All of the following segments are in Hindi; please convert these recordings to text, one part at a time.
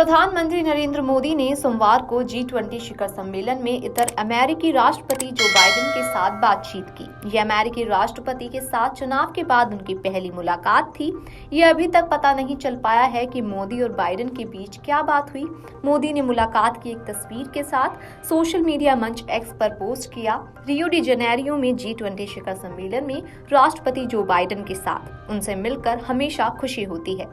प्रधानमंत्री नरेंद्र मोदी ने सोमवार को G20 शिखर सम्मेलन में इतर अमेरिकी राष्ट्रपति जो बाइडेन के साथ बातचीत की। ये अमेरिकी राष्ट्रपति के साथ चुनाव के बाद उनकी पहली मुलाकात थी। ये अभी तक पता नहीं चल पाया है कि मोदी और बाइडेन के बीच क्या बात हुई। मोदी ने मुलाकात की एक तस्वीर के साथ सोशल मीडिया मंच एक्स पर पोस्ट किया। रियो डी जेनेरियो में G20 शिखर सम्मेलन में राष्ट्रपति जो बाइडेन के साथ उनसे मिलकर हमेशा खुशी होती है।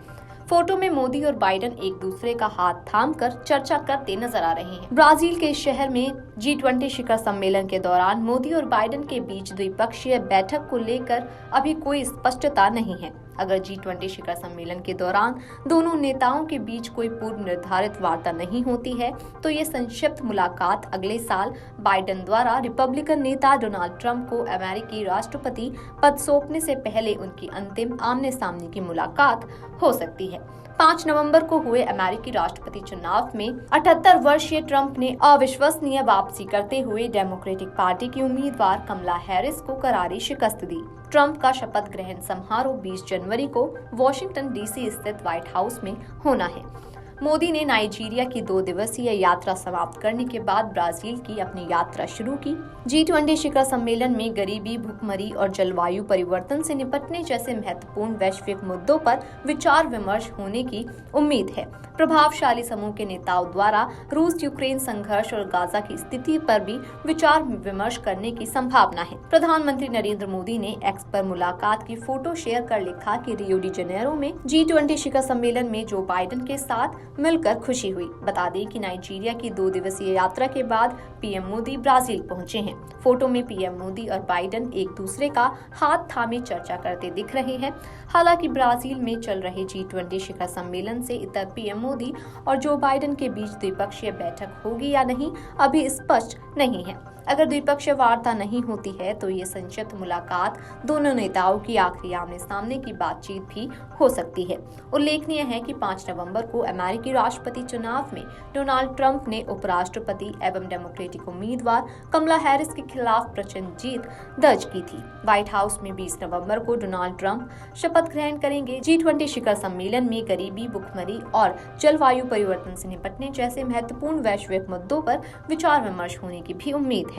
फोटो में मोदी और बाइडेन एक दूसरे का हाथ थामकर चर्चा करते नजर आ रहे हैं। ब्राजील के शहर में G20 शिखर सम्मेलन के दौरान मोदी और बाइडेन के बीच द्विपक्षीय बैठक को लेकर अभी कोई स्पष्टता नहीं है। अगर G20 शिखर सम्मेलन के दौरान दोनों नेताओं के बीच कोई पूर्व निर्धारित वार्ता नहीं होती है, तो ये संक्षिप्त मुलाकात अगले साल बाइडेन द्वारा रिपब्लिकन नेता डोनाल्ड ट्रंप को अमेरिकी राष्ट्रपति पद सौंपने से पहले उनकी अंतिम आमने सामने की मुलाकात हो सकती है। 5 नवंबर को हुए अमेरिकी राष्ट्रपति चुनाव में 78 वर्षीय ट्रंप ने अविश्वसनीय वापसी करते हुए डेमोक्रेटिक पार्टी की उम्मीदवार कमला हैरिस को करारी शिकस्त दी। ट्रंप का शपथ ग्रहण समारोह 20 जनवरी को वॉशिंगटन DC स्थित व्हाइट हाउस में होना है। मोदी ने नाइजीरिया की 2 दिवसीय यात्रा समाप्त करने के बाद ब्राजील की अपनी यात्रा शुरू की। G20 शिखर सम्मेलन में गरीबी, भुखमरी और जलवायु परिवर्तन से निपटने जैसे महत्वपूर्ण वैश्विक मुद्दों पर विचार विमर्श होने की उम्मीद है। प्रभावशाली समूह के नेताओं द्वारा रूस यूक्रेन संघर्ष और गाजा की स्थिति पर भी विचार विमर्श करने की संभावना है। प्रधानमंत्री नरेंद्र मोदी ने एक्स पर मुलाकात की फोटो शेयर कर लिखा कि रियो डी जेनेरो में G20 शिखर सम्मेलन में जो बाइडेन के साथ मिलकर खुशी हुई। बता दें कि नाइजीरिया की 2 दिवसीय यात्रा के बाद पीएम मोदी ब्राजील पहुंचे हैं। फोटो में पीएम मोदी और बाइडेन एक दूसरे का हाथ थामे चर्चा करते दिख रहे हैं। हालांकि ब्राजील में चल रहे G20 शिखर सम्मेलन से इतर पीएम मोदी और जो बाइडेन के बीच द्विपक्षीय बैठक होगी या नहीं अभी स्पष्ट नहीं है। अगर द्विपक्षीय वार्ता नहीं होती है तो ये संक्षिप्त मुलाकात दोनों नेताओं की आखिरी आमने सामने की बातचीत भी हो सकती है। उल्लेखनीय है कि 5 नवंबर को अमेरिकी राष्ट्रपति चुनाव में डोनाल्ड ट्रंप ने उपराष्ट्रपति एवं डेमोक्रेटिक उम्मीदवार कमला हैरिस के खिलाफ प्रचंड जीत दर्ज की थी। व्हाइट हाउस में 20 नवंबर को डोनाल्ड ट्रंप शपथ ग्रहण करेंगे। G20 शिखर सम्मेलन में गरीबी, भुखमरी और जलवायु परिवर्तन से निपटने जैसे महत्वपूर्ण वैश्विक मुद्दों पर विचार विमर्श होने की भी उम्मीद है।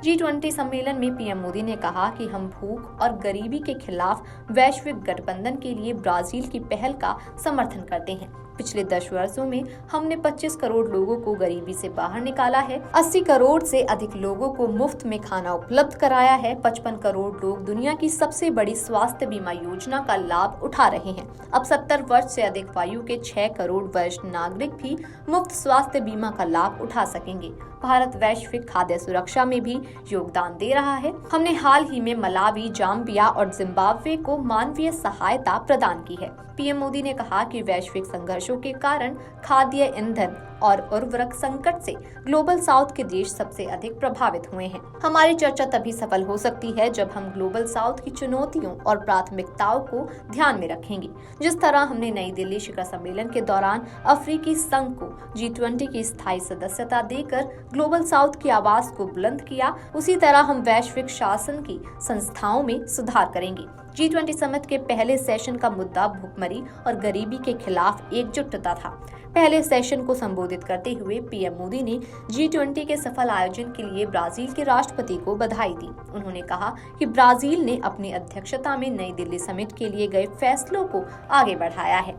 G20 सम्मेलन में पीएम मोदी ने कहा कि हम भूख और गरीबी के खिलाफ वैश्विक गठबंधन के लिए ब्राजील की पहल का समर्थन करते हैं। पिछले 10 वर्षों में हमने 25 करोड़ लोगों को गरीबी से बाहर निकाला है, 80 करोड़ से अधिक लोगों को मुफ्त में खाना उपलब्ध कराया है, 55 करोड़ लोग दुनिया की सबसे बड़ी स्वास्थ्य बीमा योजना का लाभ उठा रहे हैं। अब 70 वर्ष से अधिक आयु के 6 करोड़ वरिष्ठ नागरिक भी मुफ्त स्वास्थ्य बीमा का लाभ उठा सकेंगे। भारत वैश्विक खाद्य सुरक्षा में भी योगदान दे रहा है। हमने हाल ही में मलावी, जाम्बिया और जिम्बाब्वे को मानवीय सहायता प्रदान की है। पीएम मोदी ने कहा कि वैश्विक संघर्षों के कारण खाद्य, ईंधन और उर्वरक संकट से ग्लोबल साउथ के देश सबसे अधिक प्रभावित हुए हैं। हमारी चर्चा तभी सफल हो सकती है जब हम ग्लोबल साउथ की चुनौतियों और प्राथमिकताओं को ध्यान में रखेंगे। जिस तरह हमने नई दिल्ली शिखर सम्मेलन के दौरान अफ्रीकी संघ को G20 की स्थायी सदस्यता देकर ग्लोबल साउथ की आवाज को बुलंद किया, उसी तरह हम वैश्विक शासन की संस्थाओं में सुधार करेंगे। G20 समिट के पहले सेशन का मुद्दा भुखमरी और गरीबी के खिलाफ एकजुटता था। पहले सेशन को संबोधित करते हुए पीएम मोदी ने G20 के सफल आयोजन के लिए ब्राजील के राष्ट्रपति को बधाई दी। उन्होंने कहा कि ब्राजील ने अपनी अध्यक्षता में नई दिल्ली समिट के लिए गए फैसलों को आगे बढ़ाया है।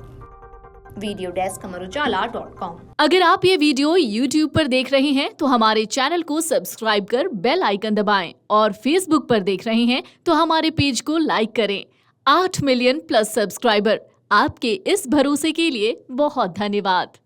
वीडियो डेस्क अमरउजाला.com। अगर आप ये वीडियो YouTube पर देख रहे हैं तो हमारे चैनल को सब्सक्राइब कर बेल आइकन दबाएं और Facebook पर देख रहे हैं तो हमारे पेज को लाइक करें। 8 मिलियन प्लस सब्सक्राइबर, आपके इस भरोसे के लिए बहुत धन्यवाद।